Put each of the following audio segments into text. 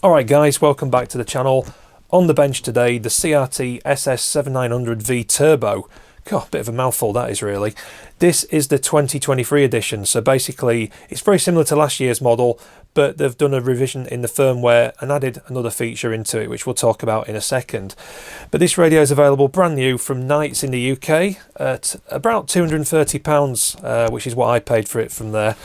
Alright guys, welcome back to the channel. On the bench today, the CRT SS7900V Turbo. God, bit of a mouthful that is really. This is the 2023 edition, so basically it's very similar to last year's model, but they've done a revision in the firmware and added another feature into it, which we'll talk about in a second. But this radio is available brand new from Knights in the UK at about £230, which is what I paid for it from there.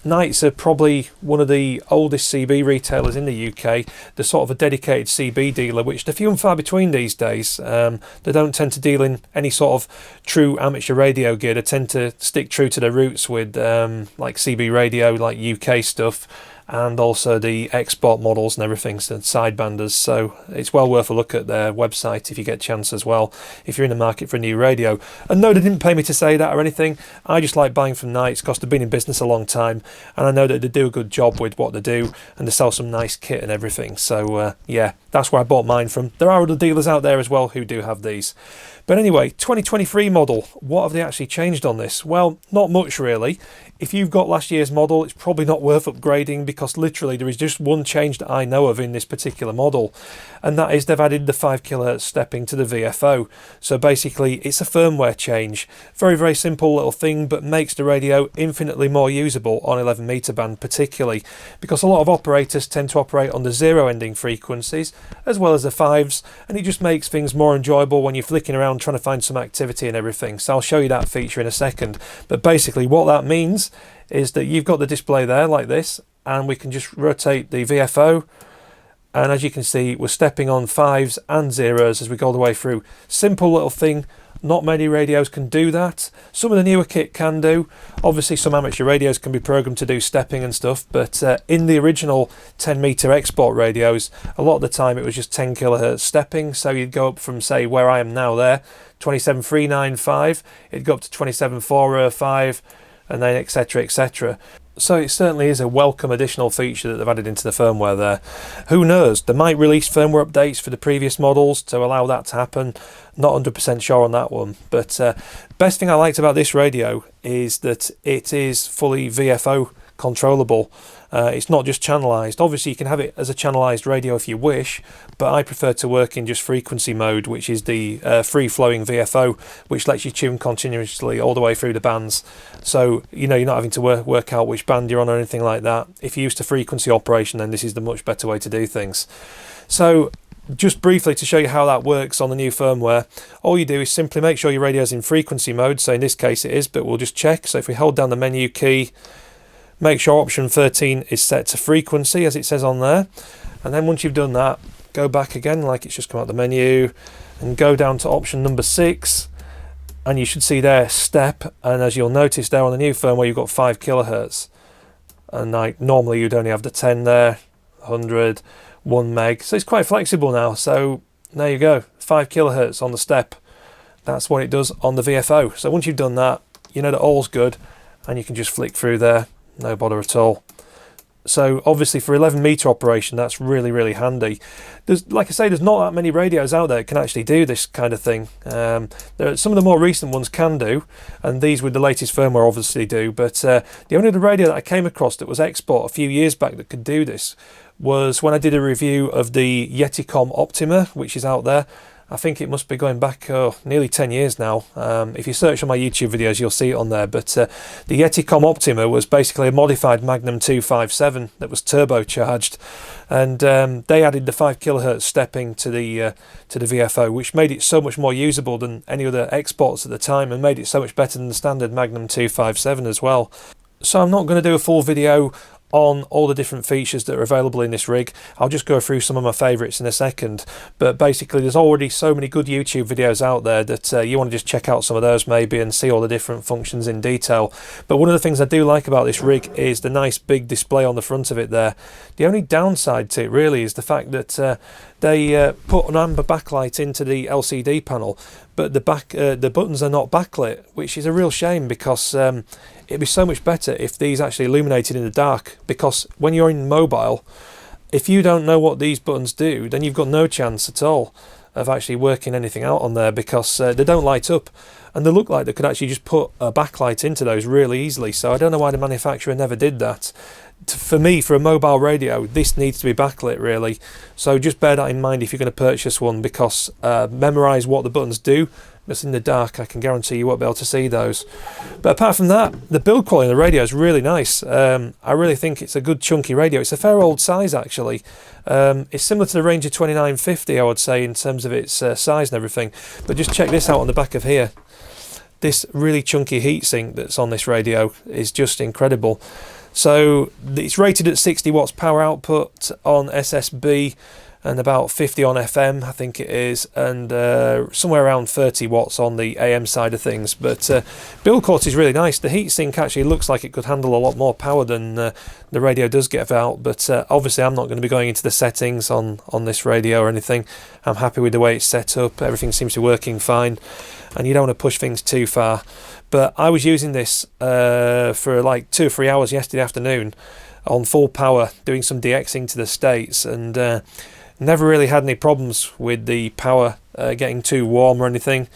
Knights are probably one of the oldest CB retailers in the UK. They're sort of a dedicated CB dealer, which they're few and far between these days. They don't tend to deal in any sort of true amateur radio gear. They tend to stick true to their roots with like CB radio, like UK stuff, and also the export models and everything, so sidebanders. So it's well worth a look at their website if you get a chance as well, if you're in the market for a new radio. And no, they didn't pay me to say that or anything. I just like buying from Knights because they've been in business a long time, and I know that they do a good job with what they do, and they sell some nice kit and everything. So yeah, that's where I bought mine from. There are other dealers out there as well who do have these. But anyway, 2023 model, what have they actually changed on this? Well, not much really. If you've got last year's model, it's probably not worth upgrading, because literally there is just one change that I know of in this particular model, and that is they've added the 5 kHz stepping to the VFO. So basically it's a firmware change. Very, very simple little thing, but makes the radio infinitely more usable on 11 meter band, particularly because a lot of operators tend to operate on the 0 ending frequencies as well as the 5s, and it just makes things more enjoyable when you're flicking around trying to find some activity and everything. So I'll show you that feature in a second. But basically what that means is that you've got the display there like this, and we can just rotate the VFO, and as you can see we're stepping on 5s and 0s as we go all the way through. Simple little thing. Not many radios can do that. Some of the newer kit can do. Obviously some amateur radios can be programmed to do stepping and stuff, but in the original 10 meter export radios, a lot of the time it was just 10 kHz stepping. So you'd go up from, say, where I am now there, 27395, it'd go up to 27405, and then etc, etc. So it certainly is a welcome additional feature that they've added into the firmware there. Who knows, they might release firmware updates for the previous models to allow that to happen. Not 100% sure on that one, but best thing I liked about this radio is that it is fully VFO controllable. It's not just channelized. Obviously you can have it as a channelized radio if you wish, but I prefer to work in just frequency mode, which is the free-flowing VFO, which lets you tune continuously all the way through the bands. So you know, you're not having to work out which band you're on or anything like that. If you're used to frequency operation, then this is the much better way to do things. So just briefly to show you how that works on the new firmware, all you do is simply make sure your radio is in frequency mode. So in this case it is, but we'll just check. So if we hold down the menu key, make sure option 13 is set to frequency as it says on there, and then once you've done that, go back again like it's just come out the menu and go down to option number 6, and you should see there step, and as you'll notice there on the new firmware you've got 5 kHz, and like normally you'd only have the 10 there, 100, 1 meg, so it's quite flexible now. So there you go, 5 kHz on the step. That's what it does on the VFO. So once you've done that, you know that all's good, and you can just flick through there, no bother at all. So obviously for 11 meter operation that's really, really handy. There's, like I say, there's not that many radios out there that can actually do this kind of thing. There are, some of the more recent ones can do, and these with the latest firmware obviously do, but the only other radio that I came across that was export a few years back that could do this was when I did a review of the Yeticom Optima, which is out there. I think it must be going back nearly 10 years now. If you search on my YouTube videos, you'll see it on there. But the Yeticom Optima was basically a modified Magnum 257 that was turbocharged, and they added the 5 kHz stepping to the VFO, which made it so much more usable than any other exports at the time, and made it so much better than the standard Magnum 257 as well. So I'm not going to do a full video on all the different features that are available in this rig. I'll just go through some of my favourites in a second, but basically there's already so many good YouTube videos out there that you want to just check out some of those maybe and see all the different functions in detail. But one of the things I do like about this rig is the nice big display on the front of it there. The only downside to it really is the fact that they put an amber backlight into the LCD panel, but the buttons are not backlit, which is a real shame, because it'd be so much better if these actually illuminated in the dark, because when you're in mobile, if you don't know what these buttons do, then you've got no chance at all of actually working anything out on there, because they don't light up, and they look like they could actually just put a backlight into those really easily. So I don't know why the manufacturer never did that. for me, for a mobile radio, this needs to be backlit really. So just bear that in mind if you're going to purchase one, because memorize what the buttons do. It's in the dark, I can guarantee you won't be able to see those. But apart from that, the build quality of the radio is really nice. I really think it's a good chunky radio. It's a fair old size actually. It's similar to the Ranger 2950, I would say, in terms of its size and everything. But just check this out on the back of here. This really chunky heatsink that's on this radio is just incredible. So it's rated at 60 watts power output on SSB and about 50 on FM, I think it is, and somewhere around 30 watts on the AM side of things. But build quality is really nice. The heatsink actually looks like it could handle a lot more power than the radio does give out, but obviously I'm not going to be going into the settings on this radio or anything. I'm happy with the way it's set up. Everything seems to be working fine, and you don't want to push things too far. But I was using this for like 2 or 3 hours yesterday afternoon on full power, doing some DXing to the States, and never really had any problems with the power getting too warm or anything.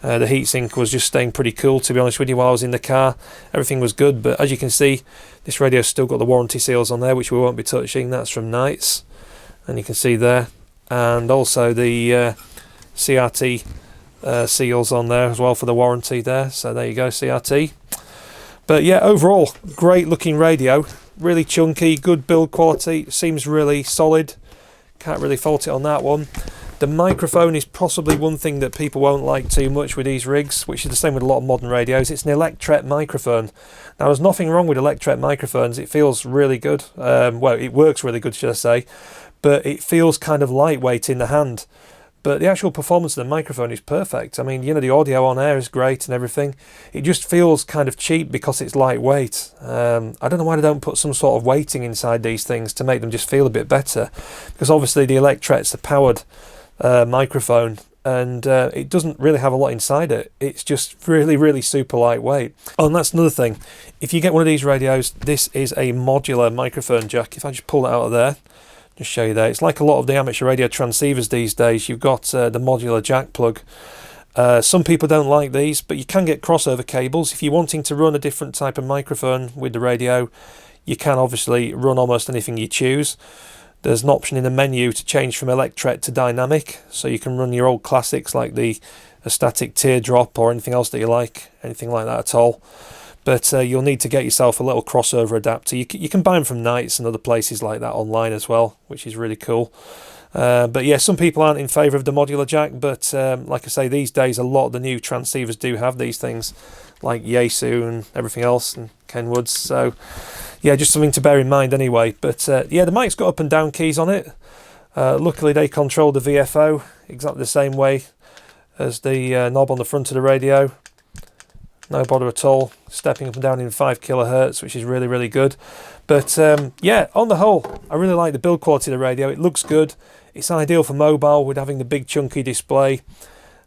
The heatsink was just staying pretty cool, to be honest with you, while I was in the car. Everything was good, but as you can see, this radio's still got the warranty seals on there, which we won't be touching. That's from Knights, and you can see there. And also the CRT seals on there as well for the warranty there. So there you go, CRT. But yeah, overall, great looking radio. Really chunky, good build quality. Seems really solid. Can't really fault it on that one. The microphone is possibly one thing that people won't like too much with these rigs, which is the same with a lot of modern radios. It's an Electret microphone. Now, there's nothing wrong with Electret microphones. It feels really good. Well, it works really good, should I say. But it feels kind of lightweight in the hand. But the actual performance of the microphone is perfect. I mean, you know, the audio on air is great and everything. It just feels kind of cheap because it's lightweight. I don't know why they don't put some sort of weighting inside these things to make them just feel a bit better. Because obviously the Electret's a powered microphone, and it doesn't really have a lot inside it. It's just really, really super lightweight. Oh, and that's another thing. If you get one of these radios, this is a modular microphone jack. If I just pull it out of there, just show you there. It's like a lot of the amateur radio transceivers these days. You've got the modular jack plug. Some people don't like these, but you can get crossover cables. If you're wanting to run a different type of microphone with the radio, you can obviously run almost anything you choose. There's an option in the menu to change from Electret to dynamic, so you can run your old classics like the static teardrop or anything else that you like, anything like that at all. But you'll need to get yourself a little crossover adapter. You can buy them from Knights and other places like that online as well, which is really cool. But yeah, some people aren't in favour of the modular jack, but like I say, these days a lot of the new transceivers do have these things, like Yaesu and everything else, and Kenwoods. So yeah, just something to bear in mind anyway. But yeah, the mic's got up and down keys on it. Luckily they control the VFO exactly the same way as the knob on the front of the radio. No bother at all, stepping up and down in 5 kHz, which is really, really good. But yeah, on the whole, I really like the build quality of the radio. It looks good. It's ideal for mobile with having the big chunky display.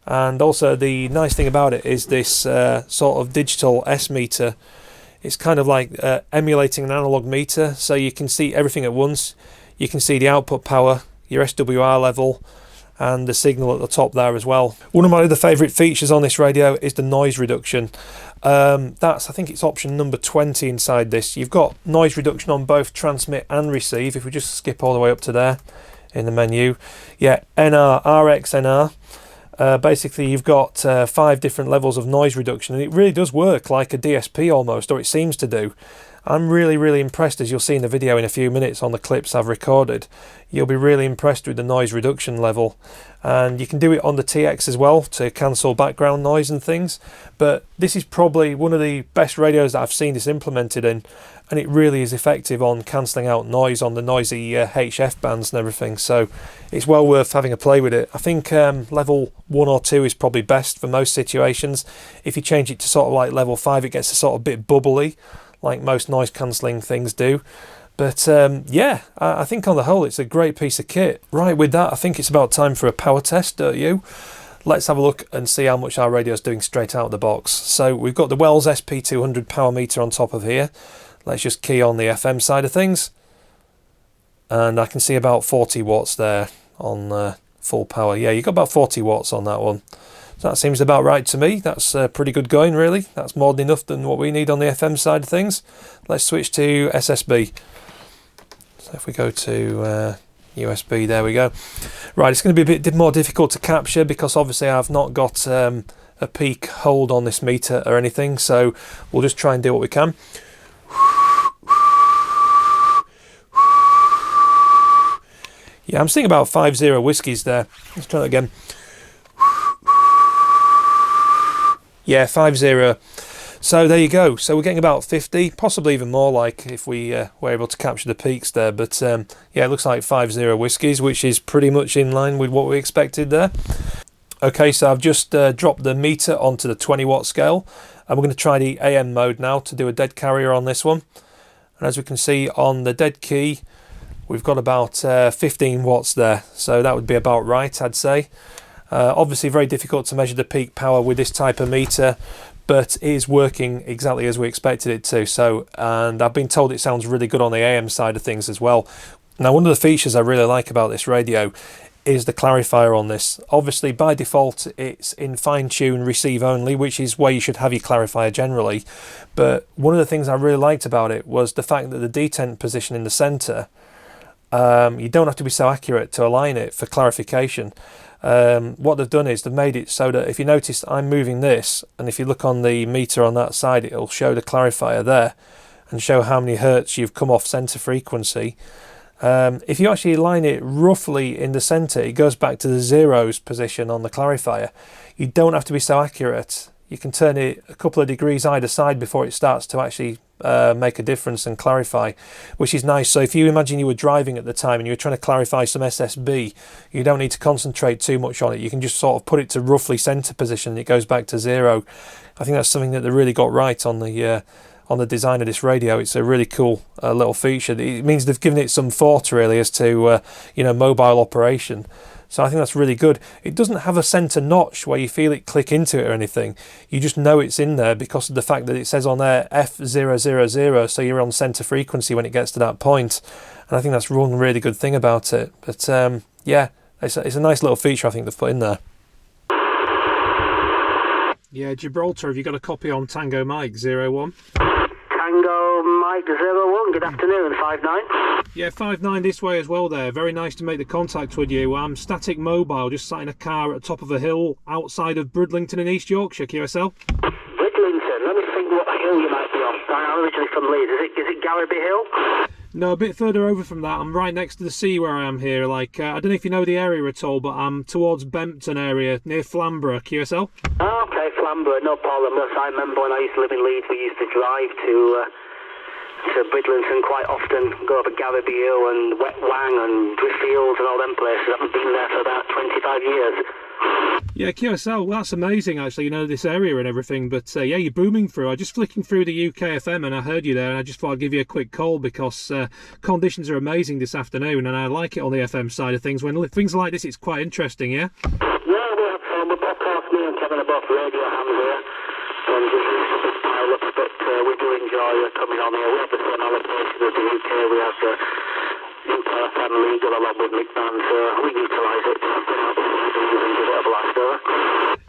And also the nice thing about it is this sort of digital S meter. It's kind of like emulating an analog meter, so you can see everything at once. You can see the output power, your SWR level, and the signal at the top there as well. One of my other favourite features on this radio is the noise reduction. I think it's option number 20 inside this. You've got noise reduction on both transmit and receive. If we just skip all the way up to there in the menu. Yeah, NR, RX, NR. Basically you've got 5 different levels of noise reduction, and it really does work like a DSP almost, or it seems to do. I'm really, really impressed, as you'll see in the video in a few minutes on the clips I've recorded. You'll be really impressed with the noise reduction level. And you can do it on the TX as well to cancel background noise and things. But this is probably one of the best radios that I've seen this implemented in. And it really is effective on cancelling out noise on the noisy HF bands and everything. So it's well worth having a play with it. I think level 1 or 2 is probably best for most situations. If you change it to sort of like level 5, it gets a sort of bit bubbly, like most noise cancelling things do. But yeah, I think on the whole it's a great piece of kit. Right, with that, I think it's about time for a power test, don't you? Let's have a look and see how much our radio's doing straight out of the box. So we've got the Wells SP200 power meter on top of here. Let's just key on the FM side of things. And I can see about 40 watts there on full power. Yeah, you've got about 40 watts on that one. So that seems about right to me. That's pretty good going, really. That's more than enough than what we need on the FM side of things. Let's switch to SSB. So if we go to USB, there we go. Right, it's going to be a bit more difficult to capture because obviously I've not got a peak hold on this meter or anything, so we'll just try and do what we can. Yeah, I'm seeing about 50 whiskies there. Let's try that again. Yeah, 50. So there you go. So we're getting about 50, possibly even more, like if we were able to capture the peaks there. But yeah, it looks like 50 whiskies, which is pretty much in line with what we expected there. Okay, so I've just dropped the meter onto the 20 watt scale, and we're going to try the AM mode now to do a dead carrier on this one. And as we can see on the dead key, we've got about 15 watts there, so that would be about right, I'd say. Obviously very difficult to measure the peak power with this type of meter, but it is working exactly as we expected it to. So, and I've been told it sounds really good on the AM side of things as well. Now, one of the features I really like about this radio is the clarifier on this. Obviously by default it's in fine tune receive only, which is where you should have your clarifier generally, but one of the things I really liked about it was the fact that the detent position in the center, you don't have to be so accurate to align it for clarification. What they've done is they've made it so that if you notice I'm moving this, and if you look on the meter on that side, it'll show the clarifier there and show how many hertz you've come off center frequency. If you actually align it roughly in the center, it goes back to the zeros position on the clarifier. You don't have to be so accurate. You can turn it a couple of degrees either side before it starts to actually make a difference and clarify, which is nice. So if you imagine you were driving at the time and you were trying to clarify some SSB, you don't need to concentrate too much on it. You can just sort of put it to roughly center position and it goes back to zero. I think that's something that they really got right on the design of this radio. It's a really cool little feature. It means they've given it some thought really as to you know, mobile operation. So I think that's really good. It doesn't have a center notch where you feel it click into it or anything. You just know it's in there because of the fact that it says on there F000, so you're on center frequency when it gets to that point. And I think that's one really good thing about it. But yeah, it's a nice little feature I think they've put in there. Yeah, Gibraltar, have you got a copy on Tango Mike 01? Tango Mike 01, good afternoon, 5-9. Yeah, 5-9 this way as well there. Very nice to make the contact with you. I'm Static Mobile, just sat in a car at the top of a hill outside of Bridlington in East Yorkshire, QSL. Bridlington, let me think what hill you might be on. I'm originally from Leeds, is it Garraby Hill? No, a bit further over from that. I'm right next to the sea where I am here. Like, I don't know if you know the area at all, but I'm towards Bempton area, near Flamborough, QSL. Oh, okay, Flamborough, no problem. Yes, I remember when I used to live in Leeds, we used to drive to Bridlington quite often, go over Garraby Hill and Wet Wang and Driffields and all them places. I haven't been there for about 25 years. Yeah, QSL, well, that's amazing actually, you know, this area and everything, but yeah, you're booming through. I was just flicking through the UK FM and I heard you there and I just thought I'd give you a quick call because conditions are amazing this afternoon and I like it on the FM side of things. When things like this, it's quite interesting, yeah? Yeah, we have fun. We're podcast, me and Kevin are both radio hams here and just used to big pile-ups, but we do enjoy coming on here. We have the same allocation as the UK. We have the UK FM legal along with Mick Band, so we utilise it to put out the CDs and give it a blast over.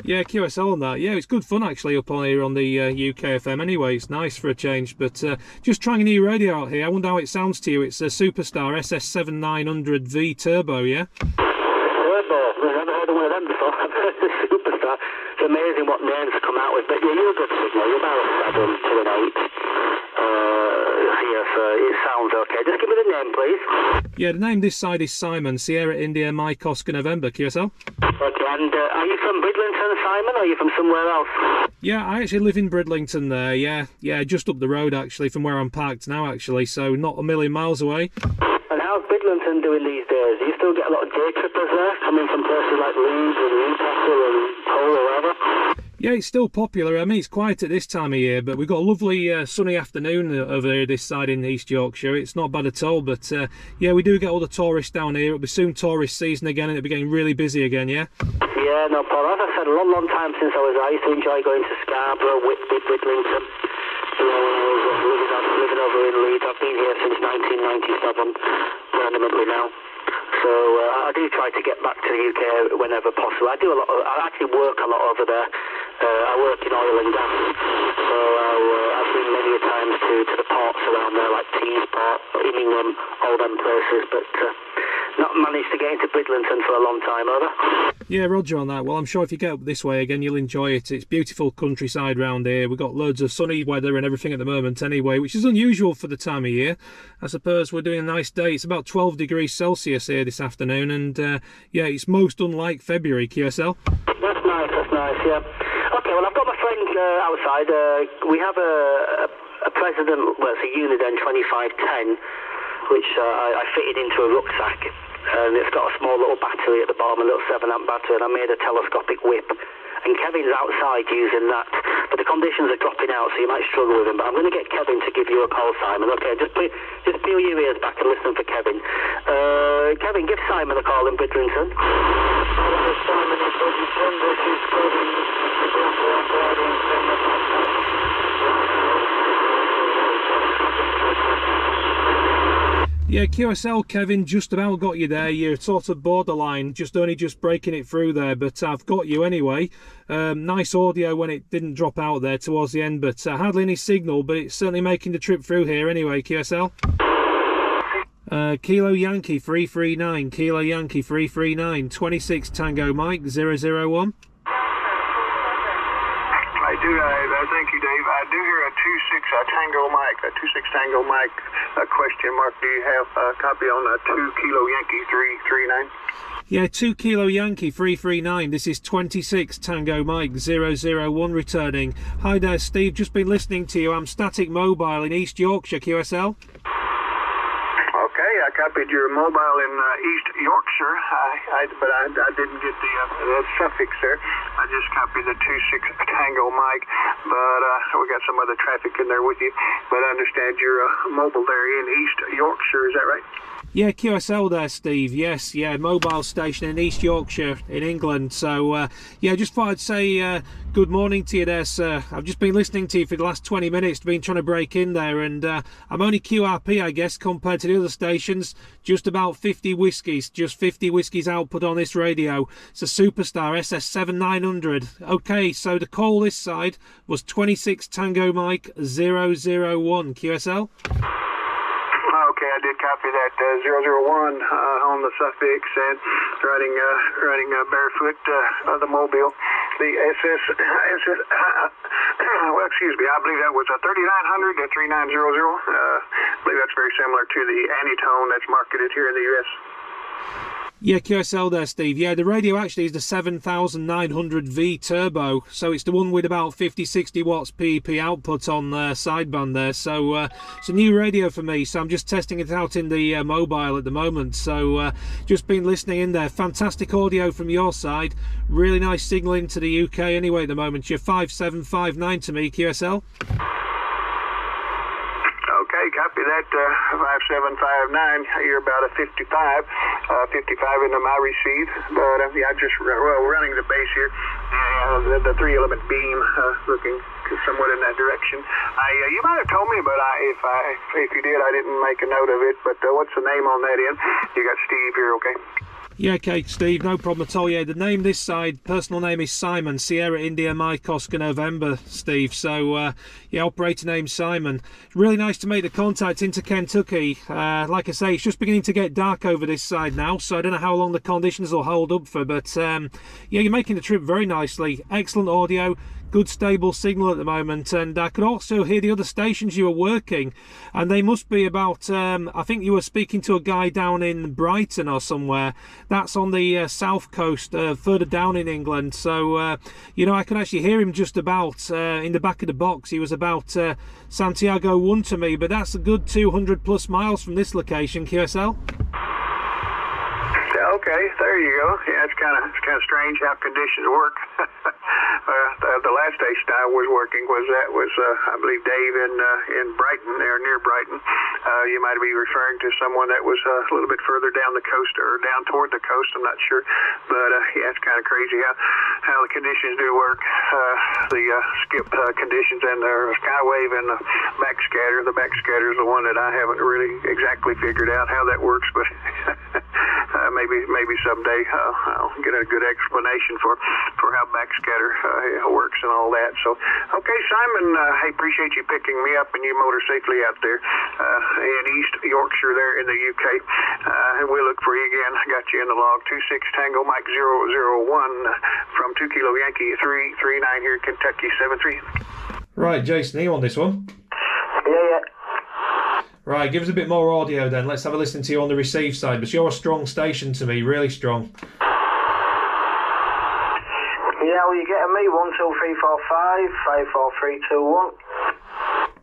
Yeah, QSL on that. Yeah, it's good fun actually up on here on the UK FM anyway. It's nice for a change, but just trying a new radio out here. I wonder how it sounds to you. It's a Superstar SS7900V Turbo, yeah? Turbo? I've never heard of one of them before. I've heard the Superstar. It's amazing what names have come out with, but yeah, you're a good signal. You're about a 7 to an 8 here, so it sounds okay. Just give me the name, please. Yeah, the name this side is Simon, Sierra India Mike Oscar November, QSL. Okay, and are you from Bridlington, Simon, or are you from somewhere else? Yeah, I actually live in Bridlington there, yeah, just up the road actually from where I'm parked now actually, so not a million miles away. And how's Bridlington doing these days? Do you still get a lot of day trippers there, coming from places like Leeds and Newcastle and Hull or wherever? Yeah, it's still popular. I mean, it's quiet at this time of year, but we've got a lovely sunny afternoon over here this side in East Yorkshire. It's not bad at all, but yeah, we do get all the tourists down here. It'll be soon tourist season again, and it'll be getting really busy again, yeah? Yeah, no problem. As I said, a long time since I used to enjoy going to Scarborough, Whitby, Bridlington. You know, when I was living over in Leeds. I've been here since 1997, permanently now. So I do try to get back to the UK whenever possible. I actually work a lot over there. I work in oil and gas, so I've been many a times to the ports around there, like Teesport, Immingham, all them places, but not managed to get into Bridlington for a long time, over. Yeah, roger on that. Well, I'm sure if you get up this way again, you'll enjoy it. It's beautiful countryside round here. We've got loads of sunny weather and everything at the moment anyway, which is unusual for the time of year. I suppose we're doing a nice day. It's about 12 degrees Celsius here this afternoon, and yeah, it's most unlike February, QSL. That's nice, yeah. Okay, well, I've got my friend outside. We have a President, well, it's a Uniden 2510, which I fitted into a rucksack, and it's got a small little battery at the bottom, a little 7-amp battery, and I made a telescopic whip. And Kevin's outside using that, but the conditions are dropping out, so you might struggle with him. But I'm going to get Kevin to give you a call, Simon. Okay, just peel your ears back and listen for Kevin. Kevin, give Simon a call in Bridlington. Hello, Simon in Bridlington. This is Kevin. Yeah, QSL, Kevin, just about got you there. You're sort of borderline, just breaking it through there, but I've got you anyway. Nice audio when it didn't drop out there towards the end, but hardly any signal, but it's certainly making the trip through here anyway, QSL. Kilo Yankee 339, Kilo Yankee 339, 26 Tango Mike 001. Thank you, Dave. I do hear a 26 Tango Mike, a 26 Tango Mike question mark. Do you have a copy on a 2 Kilo Yankee 339? Yeah, 2 Kilo Yankee 339. This is 26 Tango Mike 001 returning. Hi there, Steve. Just been listening to you. I'm Static Mobile in East Yorkshire, QSL. Okay, I copied your mobile in East Yorkshire, but I didn't get the suffix there. I just copied the 26 Tango Mike, but we got some other traffic in there with you. But I understand you're mobile there in East Yorkshire, is that right? Yeah, QSL there, Steve. Yes, yeah, mobile station in East Yorkshire in England. So, yeah, just thought I'd say good morning to you there, sir. I've just been listening to you for the last 20 minutes, been trying to break in there, and I'm only QRP, I guess, compared to the other stations. Just about 50 whiskies, just 50 whiskies output on this radio. It's a Superstar SS7900. Okay, so the call this side was 26 Tango Mike 001, QSL. Okay, I did copy that 001 on the suffix and running barefoot the mobile. The well, excuse me, I believe that was a 3900 to 3900. I believe that's very similar to the Anytone that's marketed here in the U.S. Yeah, QSL there, Steve. Yeah, the radio actually is the 7900V Turbo, so it's the one with about 50-60 watts PEP output on sideband there. So it's a new radio for me, so I'm just testing it out in the mobile at the moment. So just been listening in there. Fantastic audio from your side. Really nice signal into the UK anyway at the moment. You're 5759 to me, QSL. Okay, copy that, 5759. You're about a 55 into my receive, but yeah, just running the base here, the 3-element beam looking somewhat in that direction. You might have told me, but if you did, I didn't make a note of it, but what's the name on that end? You got Steve here, okay? Yeah, okay, Steve, no problem at all. Yeah, the name this side, personal name is Simon, Sierra India Mike Oscar November, Steve. So, yeah, operator name Simon. Really nice to make the contact into Kentucky. Like I say, it's just beginning to get dark over this side now, so I don't know how long the conditions will hold up for, but yeah, you're making the trip very nicely. Excellent audio. Good stable signal at the moment, and I could also hear the other stations you were working, and they must be about I think you were speaking to a guy down in Brighton or somewhere. That's on the south coast, further down in England. So you know, I could actually hear him just about in the back of the box. He was about Santiago 1 to me, but that's a good 200 plus miles from this location, QSL. Okay, there you go. Yeah, it's kind of strange how conditions work. The last station I was working was I believe Dave in Brighton, there near Brighton. You might be referring to someone that was a little bit further down the coast or down toward the coast. I'm not sure, but yeah, it's kind of crazy how the conditions do work. The skip conditions and the skywave and the backscatter. The backscatter is the one that I haven't really exactly figured out how that works, but maybe someday I'll get a good explanation for how backscatter works and all that. So, okay, Simon, I appreciate you picking me up and you motor safely out there in East Yorkshire there in the UK. And we'll look for you again. I got you in the log. 26 Tango Mike 001 from 2 Kilo Yankee 339 here, Kentucky 73. Right, Jason, are you on this one? Yeah. Right, give us a bit more audio then. Let's have a listen to you on the receive side, but you're a strong station to me, really strong. Yeah, well, you're getting me 1, 2, 3, 4, 5, 5, 4, 3, 2, 1.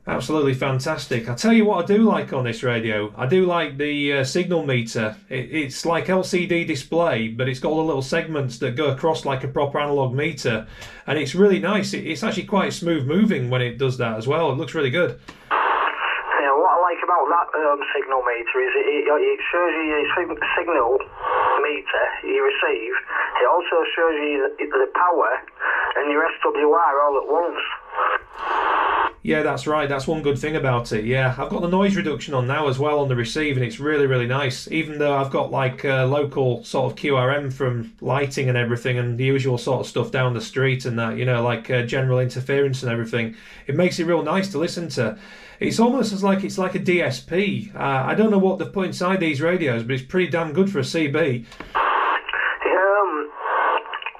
Absolutely fantastic. I'll tell you what I do like on this radio. I do like the signal meter. It's like LCD display, but it's got all the little segments that go across like a proper analog meter. And it's really nice. It's actually quite smooth moving when it does that as well. It looks really good. Yeah, what I like about that signal meter is it shows you your signal meter you receive. It also shows you the power and your SWR all at once. Yeah, that's right. That's one good thing about it. Yeah, I've got the noise reduction on now as well on the receive, and it's really, really nice. Even though I've got like local sort of QRM from lighting and everything, and the usual sort of stuff down the street and that, you know, like general interference and everything, it makes it real nice to listen to. It's almost as like it's like a DSP. I don't know what they've put inside these radios, but it's pretty damn good for a CB.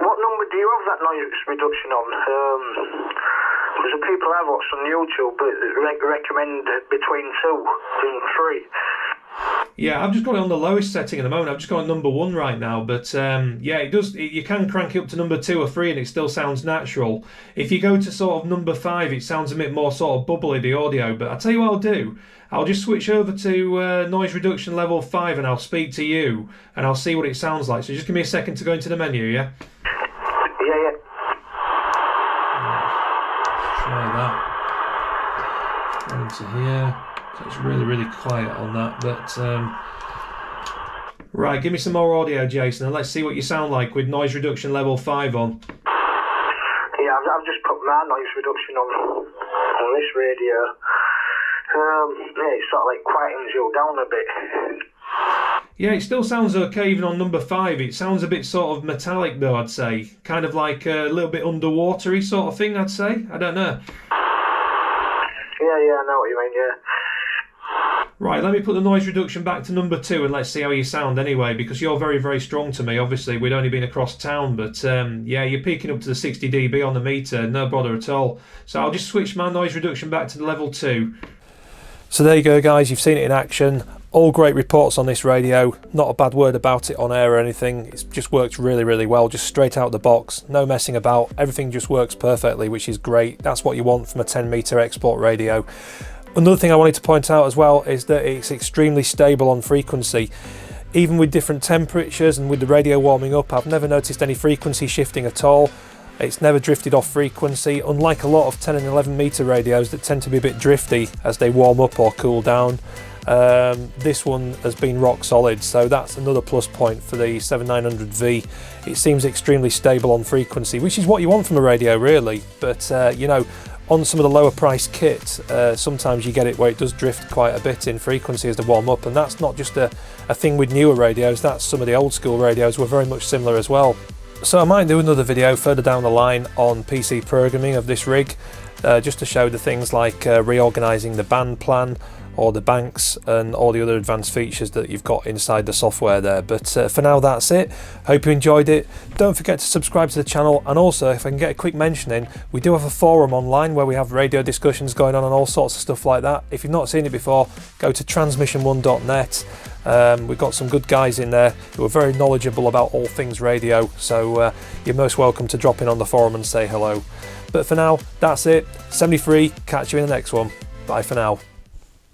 What number do you have that noise reduction on? Because the people I've watched on YouTube recommend between 2 and 3. Yeah, I've just got it on the lowest setting at the moment. I've just got it number 1 right now, but yeah, it does. You can crank it up to number 2 or 3, and it still sounds natural. If you go to sort of number 5, it sounds a bit more sort of bubbly, the audio. But I'll tell you what I'll do. I'll just switch over to noise reduction level 5, and I'll speak to you, and I'll see what it sounds like. So just give me a second to go into the menu, yeah. Yeah. Try that. Go into here. So it's really, really quiet on that, but right, give me some more audio, Jason, and let's see what you sound like with noise reduction level 5 on. Yeah, I've just put my noise reduction on this radio. Yeah, it sort of like quietens you down a bit. Yeah, it still sounds okay even on number 5. It sounds a bit sort of metallic though, I'd say. Kind of like a little bit underwatery sort of thing, I'd say. I don't know. Yeah, I know what you mean, yeah. Right, let me put the noise reduction back to number 2 and let's see how you sound anyway, because you're very, very strong to me. Obviously, we'd only been across town, but yeah, you're peaking up to the 60 dB on the meter, no bother at all. So I'll just switch my noise reduction back to the level 2. So there you go, guys, you've seen it in action. All great reports on this radio, not a bad word about it on air or anything. It just works really, really well, just straight out the box, no messing about. Everything just works perfectly, which is great. That's what you want from a 10-meter export radio. Another thing I wanted to point out as well is that it's extremely stable on frequency. Even with different temperatures and with the radio warming up, I've never noticed any frequency shifting at all. It's never drifted off frequency, unlike a lot of 10 and 11 meter radios that tend to be a bit drifty as they warm up or cool down. This one has been rock solid, so that's another plus point for the 7900V. It seems extremely stable on frequency, which is what you want from a radio really, but you know, on some of the lower price kit, sometimes you get it where it does drift quite a bit in frequency as they warm up, and that's not just a thing with newer radios, that's some of the old school radios were very much similar as well. So I might do another video further down the line on PC programming of this rig, just to show the things like reorganizing the band plan or the banks and all the other advanced features that you've got inside the software there. But for now, that's it. Hope you enjoyed it. Don't forget to subscribe to the channel, and also, if I can get a quick mention in, we do have a forum online where we have radio discussions going on and all sorts of stuff like that. If you've not seen it before, go to transmission1.net. We've got some good guys in there who are very knowledgeable about all things radio, so you're most welcome to drop in on the forum and say hello. But for now, that's it. 73, catch you in the next one. Bye for now.